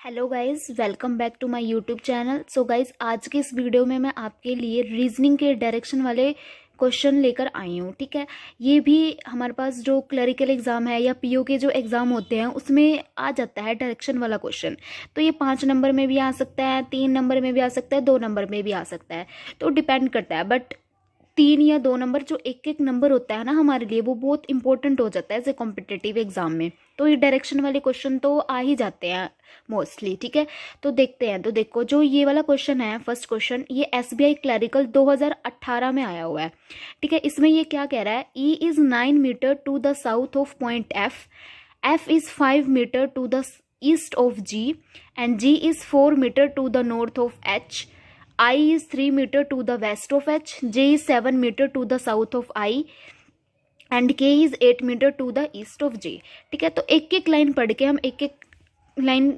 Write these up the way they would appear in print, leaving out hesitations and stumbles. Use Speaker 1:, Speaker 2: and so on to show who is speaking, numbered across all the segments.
Speaker 1: Hello guys, welcome back to my YouTube channel. So guys, आज के इस video में मैं आपके लिए रीजनिंग के डायरेक्शन वाले क्वेश्चन लेकर आई हूँ। ठीक है, ये भी हमारे पास जो क्लरिकल एग्जाम है या पीओ के जो एग्जाम होते हैं उसमें आ जाता है डायरेक्शन वाला क्वेश्चन। तो ये 5 नंबर में भी आ सकता है, 3 नंबर में भी आ सकता है, 2 नंबर में भी आ सकता है, तो डिपेंड करता है। बट 3 या 2 नंबर जो एक एक नंबर होता है ना हमारे लिए, वो बहुत इंपॉर्टेंट हो जाता है एज ए कॉम्पिटिटिव एग्जाम में। तो ये डायरेक्शन वाले क्वेश्चन तो आ ही जाते हैं मोस्टली। ठीक है, तो देखते हैं। तो देखो, जो ये वाला क्वेश्चन है, फर्स्ट क्वेश्चन, ये एसबीआई क्लरिकल 2018 में आया हुआ है। ठीक है, इसमें ये क्या कह रहा है, E is 9 metre to the south of point F, F is 5 metre to the east of G, and G is 4 metre to the north of H, I is 3 meter to the west of H, J is 7 meter to the south of I, and K is 8 meter to the east of J। ठीक है, तो एक एक line पढ़ के हम एक एक लाइन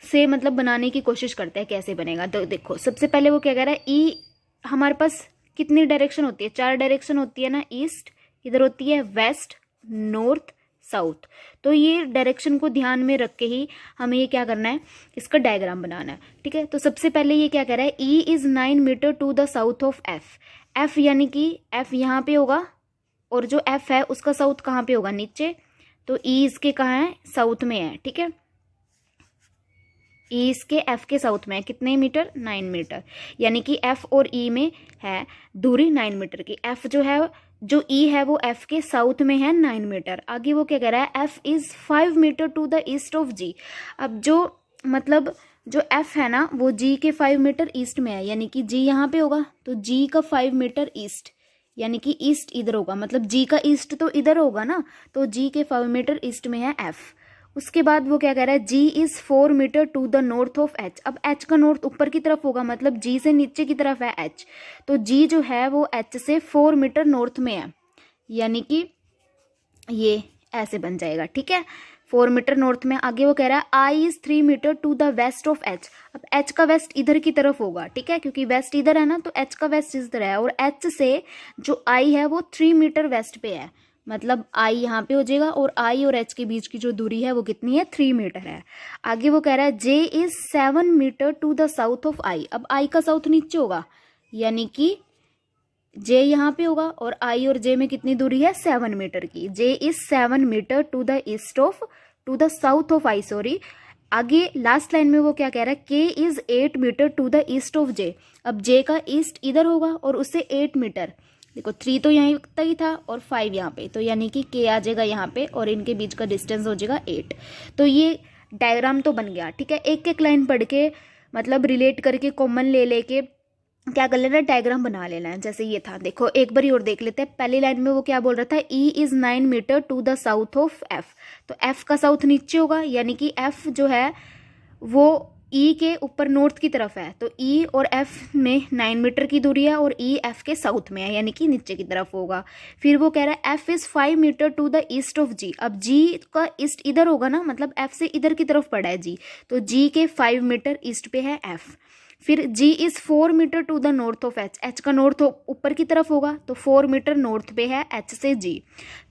Speaker 1: से मतलब बनाने की कोशिश करते हैं कैसे बनेगा। तो देखो, सबसे पहले वो क्या कह रहा है, ई हमारे पास कितनी डायरेक्शन होती है, 4 डायरेक्शन होती है ना। ईस्ट, इधर होती है वेस्ट, नॉर्थ, साउथ। तो ये डायरेक्शन को ध्यान में रख के ही हमें ये क्या करना है, इसका डायग्राम बनाना है। ठीक है, तो सबसे पहले ये क्या कह रहा है, E is 9 metre to the south of F. F यानी कि एफ यहाँ पे होगा, और जो एफ है उसका साउथ कहाँ पे होगा, नीचे। तो ई इसके कहाँ है, साउथ में है। ठीक है, ई इसके एफ के साउथ में है, कितने मीटर, 9 मीटर। यानी कि एफ और ई में है दूरी 9 मीटर की। एफ जो है, जो ई है वो एफ के साउथ में है 9 मीटर। आगे वो क्या कह रहा है, F is 5 metre to the east of G. अब जो मतलब जो एफ है ना, वो जी के 5 मीटर ईस्ट में है, यानी कि जी यहाँ पे होगा, तो जी का 5 मीटर ईस्ट, यानी कि ईस्ट इधर होगा, मतलब जी का ईस्ट तो इधर होगा ना, तो जी के 5 मीटर ईस्ट में है एफ। उसके बाद वो क्या कह रहा है, G is 4 metre to the north of H. अब एच का नॉर्थ ऊपर की तरफ होगा, मतलब जी से नीचे की तरफ है एच, तो जी जो है वो एच से 4 मीटर नॉर्थ में है, यानी कि ये ऐसे बन जाएगा। ठीक है, 4 मीटर नॉर्थ में। आगे वो कह रहा है, I is 3 metre to the west of H. अब एच का वेस्ट इधर की तरफ होगा, ठीक है, क्योंकि वेस्ट इधर है ना, तो एच का वेस्ट इधर है, और एच से जो आई है वो 3 मीटर वेस्ट पे है, मतलब आई यहाँ पे हो जाएगा, और आई और एच के बीच की जो दूरी है वो कितनी है, 3 मीटर है। आगे वो कह रहा है, J is 7 metre to the south of I. अब आई का साउथ नीचे होगा, यानी कि जे यहाँ पे होगा, और आई और जे में कितनी दूरी है, 7 मीटर की। J is 7 metre to the east of, to the south of I, sorry. आगे लास्ट लाइन में वो क्या कह रहा है, K is 8 metre to the east of J. अब जे का ईस्ट इधर होगा और उससे 8 मीटर, देखो 3 तो यहाँ तक ही था और 5 यहाँ पे, तो यानी कि के आ जाएगा यहाँ पे, और इनके बीच का डिस्टेंस हो जाएगा 8। तो ये डायग्राम तो बन गया। ठीक है, एक एक लाइन पढ़ के मतलब रिलेट करके कॉमन ले लेके क्या कर लेना, डायग्राम बना लेना है। जैसे ये था, देखो एक बार और देख लेते हैं। पहली लाइन में वो क्या बोल रहा था, E is 9 metre to the south of F. तो एफ का साउथ नीचे होगा, यानी कि एफ जो है वो ई के ऊपर नॉर्थ की तरफ है, तो ई और एफ में 9 मीटर की दूरी है, और ई एफ के साउथ में है, यानी कि नीचे की तरफ होगा। फिर वो कह रहा है, F is 5 metre to the east of G. अब जी का ईस्ट इधर होगा ना, मतलब एफ से इधर की तरफ पड़ा है जी, तो जी के 5 मीटर ईस्ट पे है एफ। फिर G is 4 metre to the north of H. H का नॉर्थ ऊपर की तरफ होगा, तो 4 मीटर नॉर्थ पे है एच से जी।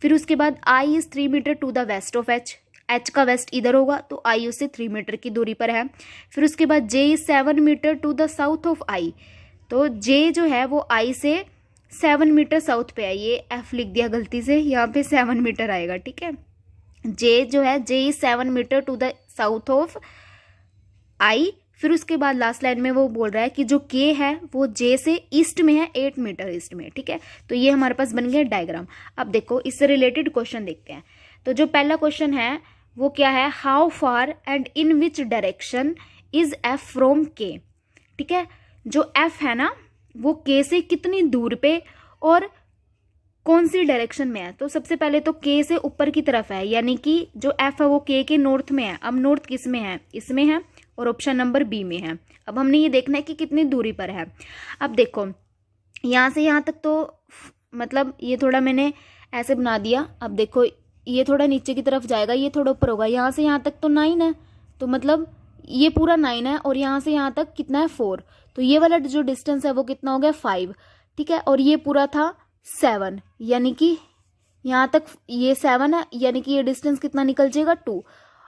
Speaker 1: फिर उसके बाद I is 3 metre to the west of H. H का वेस्ट इधर होगा, तो आई उससे 3 मीटर की दूरी पर है। फिर उसके बाद J is 7 metre to the south of I. तो जे जो है वो आई से 7 मीटर साउथ पे है, ये एफ लिख दिया गलती से, यहाँ पे 7 मीटर आएगा। ठीक है, जे जो है, J is 7 metre to the south of I. फिर उसके बाद लास्ट लाइन में वो बोल रहा है कि जो के है वो जे से ईस्ट में है, 8 मीटर ईस्ट में। ठीक है, तो ये हमारे पास बन गया डायग्राम। अब देखो, इससे रिलेटेड क्वेश्चन देखते हैं। तो जो पहला क्वेश्चन है वो क्या है, how far and in which direction is F from के। ठीक है, जो एफ है ना वो के से कितनी दूर पे और कौन सी डायरेक्शन में है। तो सबसे पहले तो के से ऊपर की तरफ है, यानी कि जो एफ है वो के नॉर्थ में है। अब नॉर्थ किस में है, इसमें है, और ऑप्शन नंबर बी में है। अब हमने ये देखना है कि कितनी दूरी पर है। अब देखो, यहाँ से यहाँ तक तो मतलब ये थोड़ा मैंने ऐसे बना दिया। अब देखो, ये थोड़ा नीचे की तरफ जाएगा, ये थोड़ा ऊपर होगा। यहाँ से यहाँ तक तो 9 है, तो मतलब ये पूरा 9 है, और यहाँ से यहाँ तक कितना है, 4। तो ये वाला जो डिस्टेंस है वो कितना हो गया, 5। ठीक है, और ये पूरा था 7, यानी कि यहाँ तक ये 7 है, यानी कि ये डिस्टेंस कितना निकल जाएगा, 2।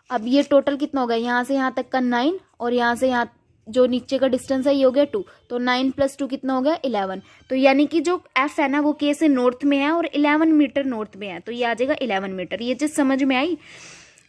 Speaker 1: अब ये टोटल कितना हो गया, यहाँ से यहाँ तक का 9 और यहाँ से यहाँ जो नीचे का डिस्टेंस है ये हो गया 2, तो 9 + 2 कितना हो गया 11। तो यानी कि जो एफ है ना वो के से नॉर्थ में है और 11 मीटर नॉर्थ में है, तो ये आ जाएगा 11 मीटर। ये चीज़ समझ में आई,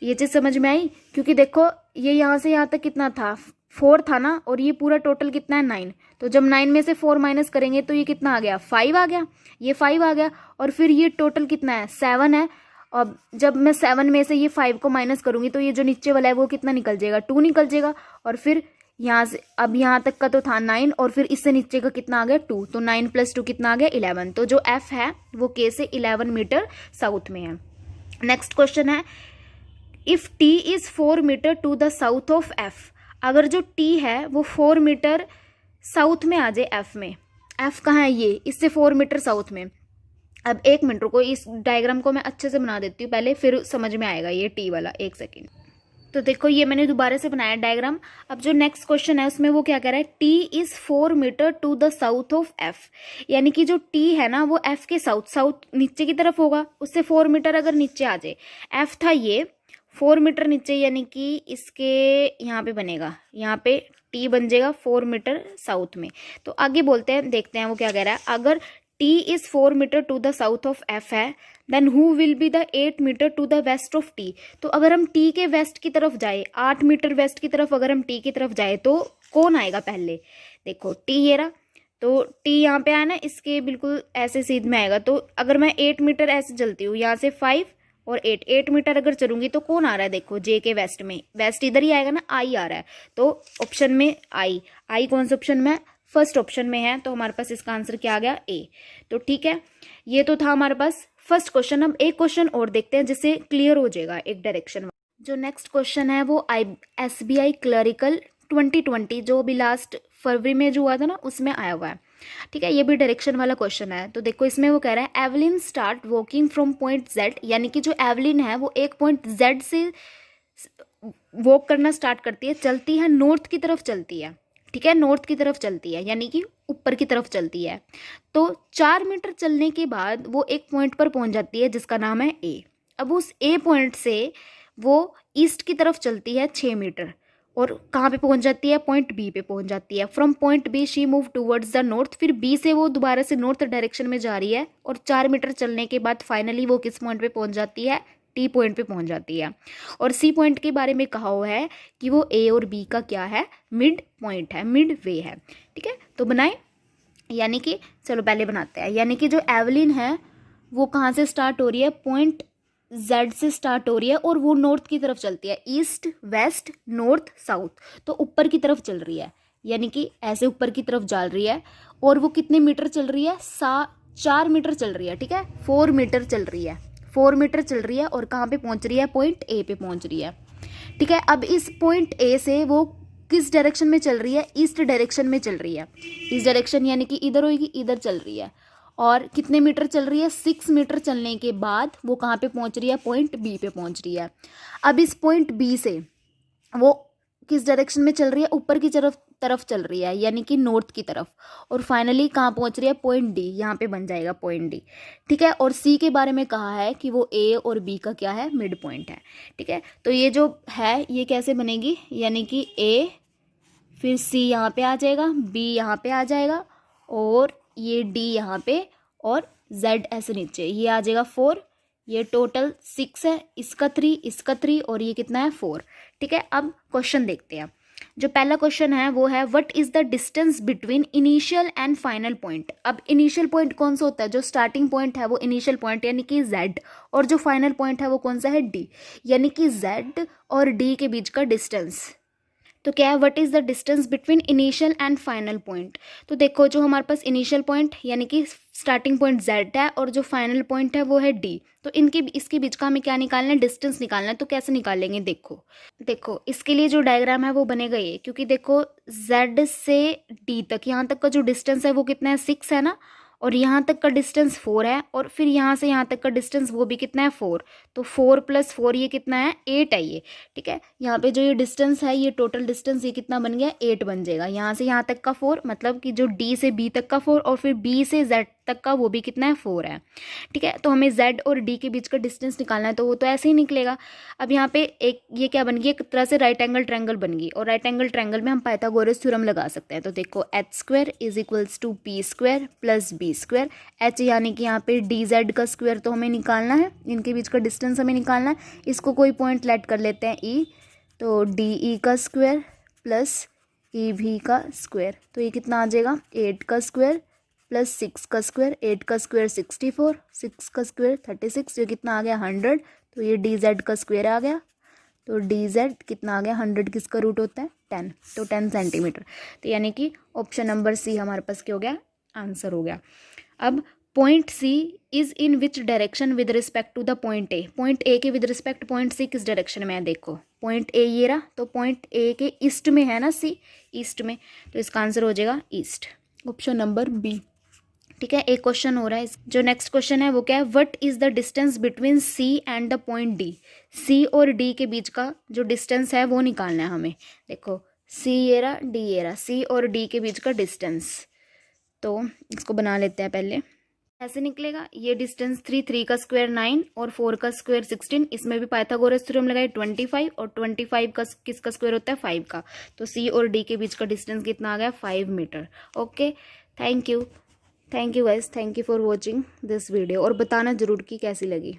Speaker 1: ये चीज़ समझ में आई, क्योंकि देखो ये यहाँ से यहाँ तक कितना था 4 था ना, और ये पूरा टोटल कितना है 9, तो जब 9 में से 4 माइनस करेंगे तो ये कितना आ गया 5 आ गया, ये 5 आ गया, और फिर ये टोटल कितना है 7 है। अब जब मैं 7 में से ये 5 को माइनस करूंगी तो ये जो नीचे वाला है वो कितना निकल जाएगा 2 निकल जाएगा, और फिर यहाँ से अब यहाँ तक का तो था 9 और फिर इससे नीचे का कितना आ गया 2, तो 9 + 2 कितना आ गया 11। तो जो एफ है वो के से 11 मीटर साउथ में है। नेक्स्ट क्वेश्चन है, if T is 4 metre to the south of F, अगर जो टी है वो 4 मीटर साउथ में आ जाए एफ में, एफ कहाँ है ये, इससे 4 मीटर साउथ में। अब एक मिनट रुको, इस डायग्राम को मैं अच्छे से बना देती हूँ पहले, फिर समझ में आएगा ये टी वाला, एक सेकेंड। तो देखो ये मैंने दोबारा से बनाया डायग्राम। अब जो नेक्स्ट क्वेश्चन है उसमें वो क्या कह रहा है, T is 4 metre to the south of F, यानी कि जो टी है ना वो एफ के साउथ नीचे की तरफ होगा, उससे 4 मीटर अगर नीचे आ जाए, एफ था ये 4 मीटर नीचे, यानी कि इसके यहाँ पे बनेगा, यहाँ पे टी बन जाएगा 4 मीटर साउथ में। तो आगे बोलते हैं, देखते हैं वो क्या कह रहा है। अगर T is 4 metre to the south of F है, then who will be the 8 metre to the west of T. तो अगर हम टी के वेस्ट की तरफ जाए, 8 मीटर वेस्ट की तरफ अगर हम टी की तरफ जाए तो कौन आएगा पहले, देखो टी ये रहा, तो टी यहाँ पे आया ना, इसके बिल्कुल ऐसे सीध में आएगा। तो अगर मैं 8 मीटर ऐसे चलती हूँ, यहाँ से 5 और 8 मीटर अगर चलूंगी तो कौन आ रहा है, देखो जे के वेस्ट में, वेस्ट इधर ही आएगा ना, आई आ रहा है, तो ऑप्शन में आई कौन सा ऑप्शन में, फर्स्ट ऑप्शन में है, तो हमारे पास इसका आंसर क्या आ गया ए। तो ठीक है, ये तो था हमारे पास फर्स्ट क्वेश्चन। अब एक क्वेश्चन और देखते हैं जिससे क्लियर हो जाएगा एक डायरेक्शन। जो नेक्स्ट क्वेश्चन है वो SBI क्लरिकल 2020 जो भी लास्ट फरवरी में जो हुआ था ना उसमें आया हुआ है, ठीक है। ये भी डायरेक्शन वाला क्वेश्चन है। तो देखो इसमें वो कह रहा है Evelyn start walking from point Z, यानी कि जो एवलिन है वो एक पॉइंट जेड से वॉक करना स्टार्ट करती है, चलती है नॉर्थ की तरफ चलती है, ठीक है, नॉर्थ की तरफ चलती है, यानी कि ऊपर की तरफ चलती है। तो 4 मीटर चलने के बाद वो एक पॉइंट पर पहुंच जाती है जिसका नाम है ए। अब उस ए पॉइंट से वो ईस्ट की तरफ चलती है 6 मीटर, और कहाँ पे पहुंच जाती है, पॉइंट बी पे पहुंच जाती है। From point B she move towards the north, फिर बी से वो दोबारा से नॉर्थ डायरेक्शन में जा रही है, और 4 मीटर चलने के बाद फाइनली वो किस पॉइंट पे पहुंच जाती है, टी पॉइंट पे पहुंच जाती है। और सी पॉइंट के बारे में कहा हुआ है कि वो ए और बी का क्या है, मिड पॉइंट है, मिड वे है, ठीक है। तो बनाए, यानी कि चलो पहले बनाते हैं। यानी कि जो एवलिन है वो कहाँ से स्टार्ट हो रही है, पॉइंट जेड से स्टार्ट हो रही है, और वो नॉर्थ की तरफ चलती है, ईस्ट वेस्ट नॉर्थ साउथ, तो ऊपर की तरफ चल रही है, यानी कि ऐसे ऊपर की तरफ जा रही है। और वो कितने मीटर चल रही है, 4 मीटर चल रही है, ठीक है, 4 मीटर चल रही है, 4 मीटर चल रही है, और कहाँ पे पहुंच रही है, पॉइंट ए पे पहुंच रही है, ठीक है। अब इस पॉइंट ए से वो किस डायरेक्शन में चल रही है, ईस्ट डायरेक्शन में चल रही है, ईस्ट डायरेक्शन यानी कि इधर होगी, इधर चल रही है। और कितने मीटर चल रही है, 6 मीटर चलने के बाद वो कहाँ पे पहुंच रही है, पॉइंट बी पे पहुंच रही है। अब इस पॉइंट बी से वो किस डायरेक्शन में चल रही है, ऊपर की तरफ चल रही है, यानी कि नॉर्थ की तरफ, और फाइनली कहाँ पहुंच रही है, पॉइंट डी, यहाँ पे बन जाएगा पॉइंट डी, ठीक है। और सी के बारे में कहा है कि वो ए और बी का क्या है, मिड पॉइंट है, ठीक है। तो ये जो है ये कैसे बनेगी, यानी कि ए फिर सी यहाँ पे आ जाएगा, बी यहाँ पे आ जाएगा, और ये डी यहाँ पे, और जेड ऐसे नीचे, ये आ जाएगा 4, ये टोटल 6 है, इसका 3, इसका 3, और ये कितना है 4, ठीक है। अब क्वेश्चन देखते हैं। जो पहला क्वेश्चन है वो है what is the distance between initial and final point. अब इनिशियल पॉइंट कौन सा होता है, जो स्टार्टिंग पॉइंट है वो इनिशियल पॉइंट यानी कि जेड, और जो फाइनल पॉइंट है वो कौन सा है, डी, यानी कि जेड और डी के बीच का डिस्टेंस। तो क्या है, what is the distance between initial and final point. तो देखो जो हमारे पास इनिशियल पॉइंट यानी कि स्टार्टिंग पॉइंट जेड है, और जो फाइनल पॉइंट है वो है डी, तो इसके बीच का हमें क्या निकालना है, डिस्टेंस निकालना है। तो कैसे निकालेंगे, देखो इसके लिए जो डायग्राम है वो बनेगा ये, क्योंकि देखो जेड से डी तक यहाँ तक का जो डिस्टेंस है वो कितना है, 6 है ना, और यहाँ तक का डिस्टेंस 4 है, और फिर यहाँ से यहाँ तक का डिस्टेंस वो भी कितना है, 4, तो 4 + 4 ये कितना है, 8 है ये, ठीक है। यहाँ पे जो ये डिस्टेंस है, ये टोटल डिस्टेंस ये कितना बन गया, 8 बन जाएगा। यहाँ से यहाँ तक का 4, मतलब कि जो डी से बी तक का 4, और फिर बी से जेड तक का वो भी कितना है 4 है। ठीक है, तो हमें Z और D के बीच का डिस्टेंस निकालना है, तो वो तो ऐसे ही निकलेगा। अब यहाँ पे एक ये क्या बन गई, एक तरह से राइट एंगल ट्रायंगल बन गई, और राइट एंगल ट्रायंगल में हम पाइथागोरस थ्योरम लगा सकते हैं। तो देखो h² = p² + b²। h यानी कि यहाँ पे dz का स्क्वायर तो हमें निकालना है, इनके बीच का डिस्टेंस हमें निकालना है। इसको कोई पॉइंट लेट कर लेते हैं e, तो de का स्क्वायर प्लस eb का स्क्वायर, तो ये कितना आ जाएगा 8 का स्क्वायर प्लस 6 का स्क्वायर। 8 का स्क्वायर 64, 6 का स्क्वायर 36, ये कितना आ गया 100। तो ये dz का स्क्वायर आ गया, तो dz कितना आ गया 100, किसका रूट होता है 10, तो 10 सेंटीमीटर। तो यानी कि ऑप्शन नंबर सी हमारे पास क्या हो गया, आंसर हो गया। अब point C is in which direction with respect to the point A. Point A के विद रिस्पेक्ट पॉइंट सी किस डायरेक्शन में है, देखो पॉइंट ए ये रहा, तो पॉइंट ए के ईस्ट में है ना सी, ईस्ट में, तो इसका आंसर हो जाएगा ईस्ट, ऑप्शन नंबर बी। ठीक है, एक क्वेश्चन हो रहा है, जो नेक्स्ट क्वेश्चन है वो क्या है, what is the distance between C and the point D. C और डी के बीच का जो डिस्टेंस है वो निकालना है हमें। देखो सी ये रहा, डी ये रहा, सी और डी के बीच का डिस्टेंस, तो इसको बना लेते हैं पहले। ऐसे निकलेगा ये डिस्टेंस 3 का स्क्वायर 9 और 4 का स्क्वायर 16, इसमें भी पाइथागोरस थ्योरम लगाए 25, और 25 का किसका स्क्वायर होता है 5 का, तो सी और डी के बीच का डिस्टेंस कितना आ गया 5 metre. Okay, thank you guys, thank you for watching this video, और बताना जरूर कि कैसी लगी।